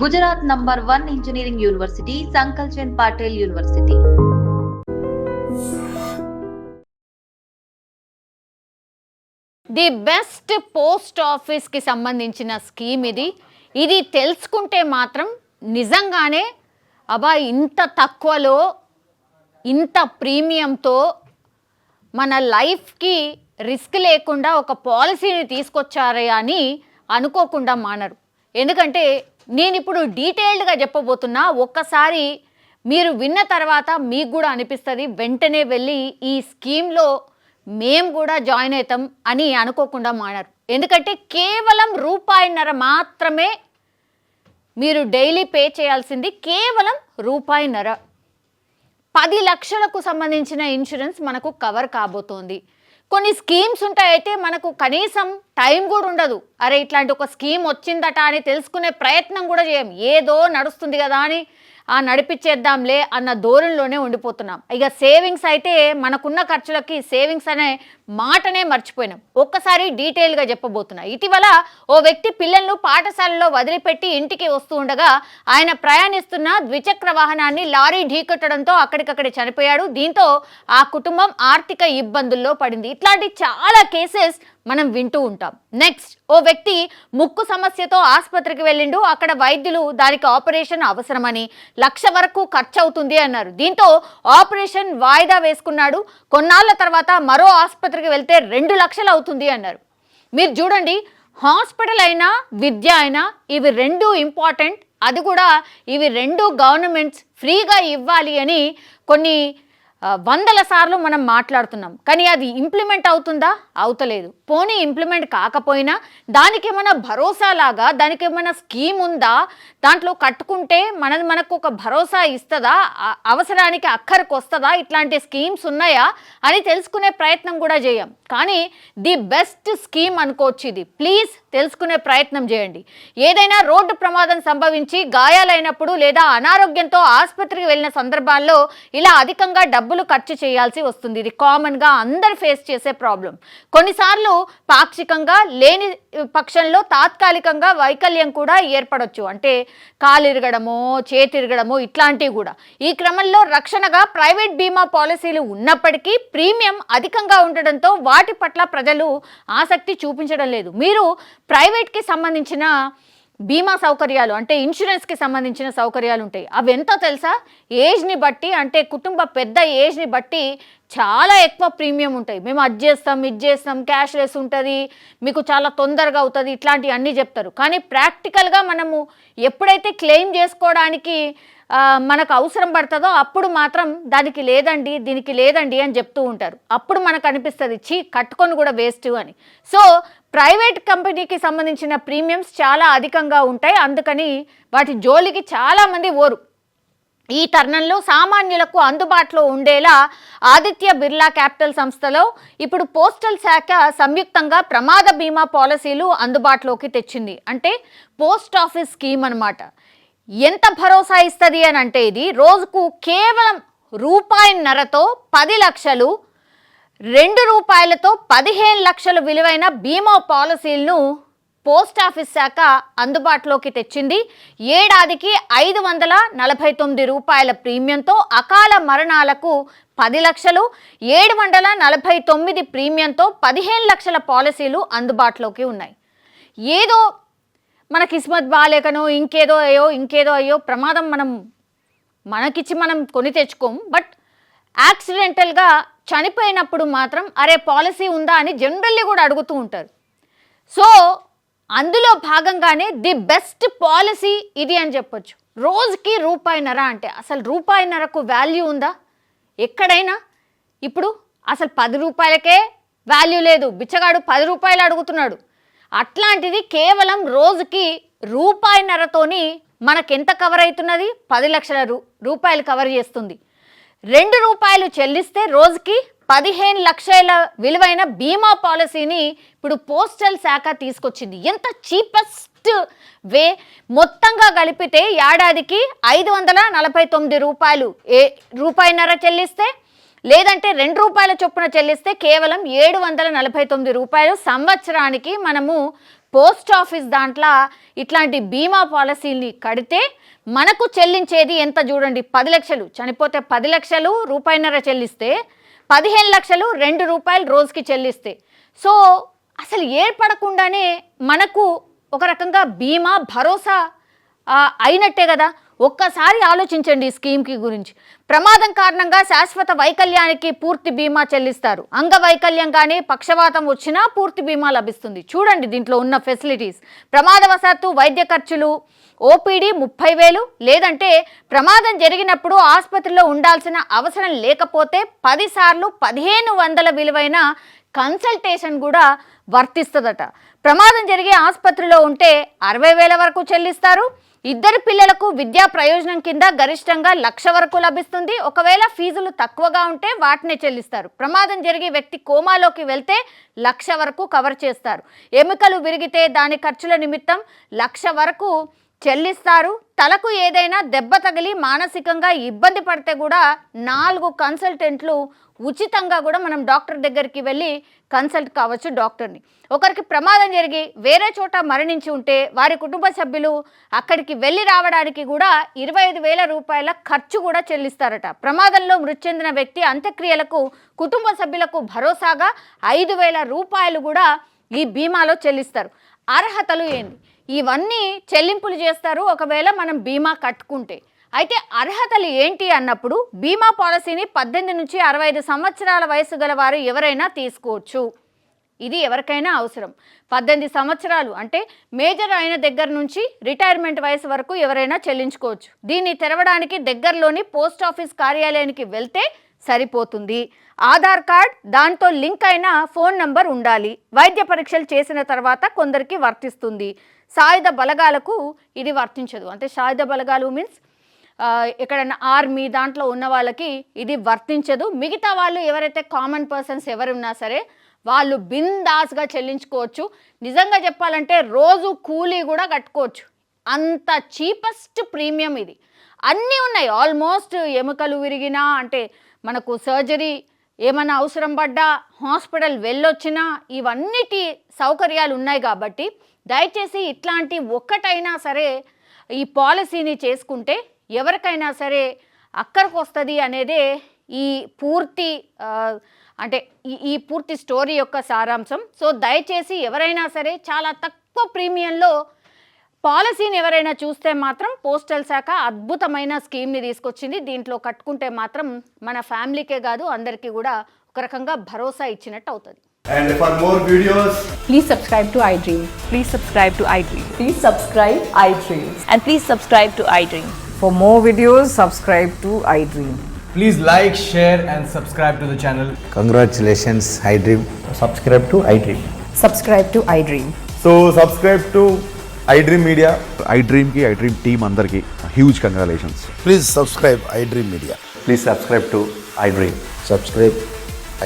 Gujarat number 1 engineering university Sankalchand Patel university. The best post ఆఫీస్కి సంబంధించిన scheme ఇది తెలుసుకుంటే మాత్రం నిజంగానే అబ్బా ఇంత తక్కువలో ఇంత ప్రీమియంతో మన లైఫ్కి రిస్క్ లేకుండా ఒక పాలసీని తీసుకొచ్చారే అని అనుకోకుండా మానరు. ఎందుకంటే నేను ఇప్పుడు డీటెయిల్డ్గా చెప్పబోతున్నా. ఒక్కసారి మీరు విన్న తర్వాత మీకు కూడా అనిపిస్తుంది వెంటనే వెళ్ళి ఈ స్కీమ్లో మేము కూడా జాయిన్ అవుతాం అని అనుకోకుండా మానరు. ఎందుకంటే కేవలం ₹1.5 మాత్రమే మీరు డైలీ పే చేయాల్సింది. కేవలం ₹1.5. 10 లక్షలకు సంబంధించిన ఇన్సూరెన్స్ మనకు కవర్ కాబోతోంది. కొన్ని స్కీమ్స్ ఉంటాయితే మనకు కనీసం టైం కూడా ఉండదు. అరే ఇట్లాంటి ఒక స్కీమ్ వచ్చిందట అని తెలుసుకునే ప్రయత్నం కూడా చేయం. ఏదో నడుస్తుంది కదా అని నడిపించేద్దాంలే అన్న ధోరణిలోనే ఉండిపోతున్నాం. ఇక సేవింగ్స్ అయితే మనకున్న ఖర్చులకి సేవింగ్స్ అనే మాటనే మర్చిపోయినాం. ఒక్కసారి డీటెయిల్గా చెప్పబోతున్నా. ఇటీవల ఓ వ్యక్తి పిల్లలను పాఠశాలలో వదిలిపెట్టి ఇంటికి వస్తూ ఉండగా ఆయన ప్రయాణిస్తున్న ద్విచక్ర వాహనాన్ని లారీ ఢీకొట్టడంతో అక్కడికక్కడే చనిపోయాడు. దీంతో ఆ కుటుంబం ఆర్థిక ఇబ్బందుల్లో పడింది. ఇట్లాంటి చాలా కేసెస్ మనం వింటూ ఉంటాం. నెక్స్ట్, ఓ వ్యక్తి ముక్కు సమస్యతో ఆసుపత్రికి వెళ్ళిండు. అక్కడ వైద్యులు దానికి ఆపరేషన్ అవసరమని ₹1,00,000 వరకు ఖర్చు అవుతుంది అన్నారు. దీంతో ఆపరేషన్ వాయిదా వేసుకున్నాడు. కొన్నాళ్ళ తర్వాత మరో ఆసుపత్రికి వెళ్తే ₹2,00,000 అవుతుంది అన్నారు. మీరు చూడండి, హాస్పిటల్ అయినా విద్య అయినా ఇవి రెండు ఇంపార్టెంట్. అది కూడా ఇవి రెండు గవర్నమెంట్స్ ఫ్రీగా ఇవ్వాలి అని కొన్ని వందల సార్లు మనం మాట్లాడుతున్నాం. కానీ అది ఇంప్లిమెంట్ అవుతుందా? అవుతలేదు. పోనీ ఇంప్లిమెంట్ కాకపోయినా దానికి ఏమైనా భరోసా లాగా దానికి ఏమైనా స్కీమ్ ఉందా? దాంట్లో కట్టుకుంటే మనకు ఒక భరోసా ఇస్తుందా? అవసరానికి అక్కరికి వస్తుందా? ఇట్లాంటి స్కీమ్స్ ఉన్నాయా అని తెలుసుకునే ప్రయత్నం కూడా చేయం. కానీ ది బెస్ట్ స్కీమ్ అనుకోవచ్చు ఇది. ప్లీజ్ తెలుసుకునే ప్రయత్నం చేయండి. ఏదైనా రోడ్డు ప్రమాదం సంభవించి గాయాలైనప్పుడు లేదా అనారోగ్యంతో ఆసుపత్రికి వెళ్ళిన సందర్భాల్లో ఇలా అధికంగా డబ్బులు ఖర్చు చేయాల్సి వస్తుంది. ఇది కామన్గా అందరు ఫేస్ చేసే ప్రాబ్లం. కొన్నిసార్లు పాక్షికంగా, లేని పక్షంలో తాత్కాలికంగా వైకల్యం కూడా ఏర్పడవచ్చు. అంటే కాలు ఇరగడమో చేతి ఇరగడమో ఇట్లాంటివి కూడా. ఈ క్రమంలో రక్షణగా ప్రైవేట్ బీమా పాలసీలు ఉన్నప్పటికీ ప్రీమియం అధికంగా ఉండడంతో వాటి పట్ల ప్రజలు ఆసక్తి చూపించడం లేదు. మీరు ప్రైవేట్కి సంబంధించిన బీమా సౌకర్యాలు అంటే ఇన్సూరెన్స్కి సంబంధించిన సౌకర్యాలు ఉంటాయి. అవి ఎంతో తెలుసా? ఏజ్ని బట్టి, అంటే కుటుంబ పెద్ద ఏజ్ని బట్టి చాలా ఎక్కువ ప్రీమియం ఉంటాయి. మేము అది చేస్తాం, ఇది చేస్తాం, క్యాష్లెస్ ఉంటుంది, మీకు చాలా తొందరగా అవుతుంది, ఇట్లాంటివి అన్నీ చెప్తారు. కానీ ప్రాక్టికల్గా మనము ఎప్పుడైతే క్లెయిమ్ చేసుకోవడానికి మనకు అవసరం పడుతుందో అప్పుడు మాత్రం దానికి లేదండి, దీనికి లేదండి అని చెప్తూ ఉంటారు. అప్పుడు మనకు అనిపిస్తుంది కట్టుకొని కూడా వేస్ట్ అని. సో ప్రైవేట్ కంపెనీకి సంబంధించిన ప్రీమియమ్స్ చాలా అధికంగా ఉంటాయి. అందుకని వాటి జోలికి చాలామంది ఓరు. ఈ తరుణంలో సామాన్యులకు అందుబాటులో ఉండేలా ఆదిత్య బిర్లా క్యాపిటల్ సంస్థలో ఇప్పుడు పోస్టల్ శాఖ సంయుక్తంగా ప్రమాద బీమా పాలసీలు అందుబాటులోకి తెచ్చింది. అంటే పోస్ట్ ఆఫీస్ స్కీమ్ అన్నమాట. ఎంత భరోసా ఇస్తుంది అని అంటే ఇది రోజుకు కేవలం ₹1.5తో 10 లక్షలు, ₹2తో 15 లక్షలు విలువైన బీమా పాలసీలను పోస్ట్ ఆఫీస్ శాఖ అందుబాటులోకి తెచ్చింది. ఏడాదికి ₹549 ప్రీమియంతో అకాల మరణాలకు 10 లక్షలు, 749 ప్రీమియంతో 15 లక్షల పాలసీలు అందుబాటులోకి ఉన్నాయి. ఏదో మన కిస్మత్ బాలేకనో ఇంకేదో అయ్యో ప్రమాదం మనకిచ్చి మనం కొని తెచ్చుకోము. బట్ యాక్సిడెంటల్గా చనిపోయినప్పుడు మాత్రం అరే పాలసీ ఉందా అని జనరల్లీ కూడా అడుగుతూ ఉంటారు. సో అందులో భాగంగానే ది బెస్ట్ పాలసీ ఇది అని చెప్పొచ్చు. రోజుకి ₹1.5 అంటే అసలు ₹1.5కు వాల్యూ ఉందా ఎక్కడైనా? ఇప్పుడు అసలు ₹10కే వాల్యూ లేదు. బిచ్చగాడు ₹10 అడుగుతున్నాడు. అట్లాంటిది కేవలం రోజుకి ₹1.5తోని మనకెంత కవర్ అవుతున్నది? 10 లక్షల రూపాయలు కవర్ చేస్తుంది. ₹2 చెల్లిస్తే రోజుకి 15 లక్షల విలువైన బీమా పాలసీని ఇప్పుడు పోస్టల్ శాఖ తీసుకొచ్చింది. ఎంత చీపెస్ట్ వే! మొత్తంగా కలిపితే ఏడాదికి ₹549 ₹1.5 చెల్లిస్తే లేదంటే ₹2 చొప్పున చెల్లిస్తే కేవలం ₹749 సంవత్సరానికి మనము పోస్ట్ ఆఫీస్ దాంట్లో ఇట్లాంటి బీమా పాలసీని కడితే మనకు చెల్లించేది ఎంత చూడండి, 10 లక్షలు చనిపోతే 10 లక్షలు రూపాయిన్నర చెల్లిస్తే 15 లక్షలు ₹2 రోజుకి చెల్లిస్తే, సో అసలు ఏర్పడకుండానే మనకు ఒక రకంగా బీమా భరోసా అయినట్టే కదా. ఒక్కసారి ఆలోచించండి ఈ స్కీమ్కి గురించి. ప్రమాదం కారణంగా శాశ్వత వైకల్యానికి పూర్తి బీమా చెల్లిస్తారు. అంగవైకల్యం కానీ పక్షవాతం వచ్చినా పూర్తి బీమా లభిస్తుంది. చూడండి దీంట్లో ఉన్న ఫెసిలిటీస్. ప్రమాదవశాత్తు వైద్య ఖర్చులు, ఓపీడీ 30,000, లేదంటే ప్రమాదం జరిగినప్పుడు ఆసుపత్రిలో ఉండాల్సిన అవసరం లేకపోతే 10 సార్లు 1,500 విలువైన కన్సల్టేషన్ కూడా వర్తిస్తుందట. ప్రమాదం జరిగే ఆసుపత్రిలో ఉంటే 60,000 వరకు చెల్లిస్తారు. 2 పిల్లలకు విద్యా ప్రయోజనం కింద గరిష్టంగా 1,00,000 వరకు లభిస్తుంది. ఒకవేళ ఫీజులు తక్కువగా ఉంటే వాటినే చెల్లిస్తారు. ప్రమాదం జరిగే వ్యక్తి కోమాలోకి వెళ్తే 1,00,000 వరకు కవర్ చేస్తారు. ఎముకలు విరిగితే దాని ఖర్చుల నిమిత్తం 1,00,000 వరకు చెల్లిస్తారు. తలకు ఏదైనా దెబ్బ తగిలి మానసికంగా ఇబ్బంది పడితే కూడా 4 కన్సల్టెంట్లు ఉచితంగా కూడా మనం డాక్టర్ దగ్గరికి వెళ్ళి కన్సల్ట్ కావచ్చు డాక్టర్ని. ఒకరికి ప్రమాదం జరిగి వేరే చోట మరణించి ఉంటే వారి కుటుంబ సభ్యులు అక్కడికి వెళ్ళి రావడానికి కూడా 25,000 రూపాయల ఖర్చు కూడా చెల్లిస్తారట. ప్రమాదంలో మృతి చెందిన వ్యక్తి అంత్యక్రియలకు కుటుంబ సభ్యులకు భరోసాగా 5,000 రూపాయలు కూడా ఈ బీమాలో చెల్లిస్తారు. అర్హతలు ఏంది? ఇవన్నీ చెల్లింపులు చేస్తారు ఒకవేళ మనం బీమా కట్టుకుంటే. అయితే అర్హతలు ఏంటి అన్నప్పుడు బీమా పాలసీని 18 నుంచి 65 సంవత్సరాల వయసు గల వారు ఎవరైనా తీసుకోవచ్చు. ఇది ఎవరికైనా అవసరం. 18 సంవత్సరాలు అంటే మేజర్ అయిన దగ్గర నుంచి రిటైర్మెంట్ వయసు వరకు ఎవరైనా చెల్లించుకోవచ్చు. దీన్ని తెరవడానికి దగ్గరలోని పోస్ట్ ఆఫీస్ కార్యాలయానికి వెళ్తే సరిపోతుంది. ఆధార్ కార్డ్, దాంతో లింక్ అయిన ఫోన్ నంబర్ ఉండాలి. వైద్య పరీక్షలు చేసిన తర్వాత కొందరికి వర్తిస్తుంది. సాయుధ బలగాలకు ఇది వర్తించదు. అంటే సాయుధ బలగాలు మీన్స్ ఎక్కడైనా ఆర్మీ దాంట్లో ఉన్న వాళ్ళకి ఇది వర్తించదు. మిగతా వాళ్ళు ఎవరైతే కామన్ పర్సన్స్ ఎవరున్నా సరే వాళ్ళు బిందాస్గా చెల్లించుకోవచ్చు. నిజంగా చెప్పాలంటే రోజు కూలీ కూడా కట్టుకోవచ్చు. అంత చీపెస్ట్ ప్రీమియం ఇది. అన్నీ ఉన్నాయి ఆల్మోస్ట్. ఎముకలు విరిగినా అంటే మనకు సర్జరీ ఏమైనా అవసరం పడ్డా, హాస్పిటల్ వెళ్ళొచ్చినా ఇవన్నిటి సౌకర్యాలు ఉన్నాయి. కాబట్టి దయచేసి ఇట్లాంటి ఒక్కటైనా సరే ఈ పాలసీని చేసుకుంటే ఎవరికైనా సరే అక్కడికి వస్తుంది అనేదే ఈ పూర్తి అంటే ఈ పూర్తి స్టోరీ యొక్క సారాంశం. సో దయచేసి ఎవరైనా సరే చాలా తక్కువ ప్రీమియంలో పాలసీని ఎవరైనా చూస్తే మాత్రం పోస్టల్ శాఖ అద్భుతమైన స్కీమ్ని తీసుకొచ్చింది. దీంట్లో కట్టుకుంటే మాత్రం మన ఫ్యామిలీకే కాదు అందరికీ కూడా ఒక రకంగా భరోసా ఇచ్చినట్టు అవుతుంది. And for more videos, Please subscribe to iDream. Please subscribe to iDream. Please subscribe iDream. And please subscribe to iDream. For more videos, subscribe to iDream. please like, share and subscribe to the channel. Congratulations, iDream. Subscribe to iDream. Subscribe to iDream. So subscribe to iDream Media. iDream ki iDream team andarki huge congratulations. Please subscribe iDream Media. Please subscribe to iDream. Subscribe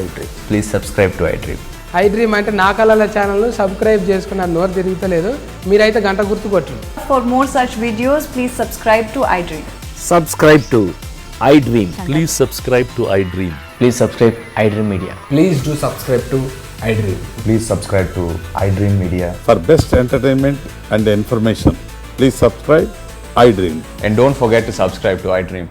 iDream. Please subscribe to iDream. iDream అంటే నా కళల ఛానల్ను subscribe చేసుకున్న నోరు తిరుగుతలేదు. మీరైతే గంట గుర్తు కొట్టండి. For more such videos, please subscribe to iDream. Subscribe to iDream. Please subscribe to iDream. Please subscribe iDream Media. Please do subscribe to iDream. Please subscribe to iDream Media. For best entertainment and information, please subscribe iDream. And don't forget to subscribe to iDream.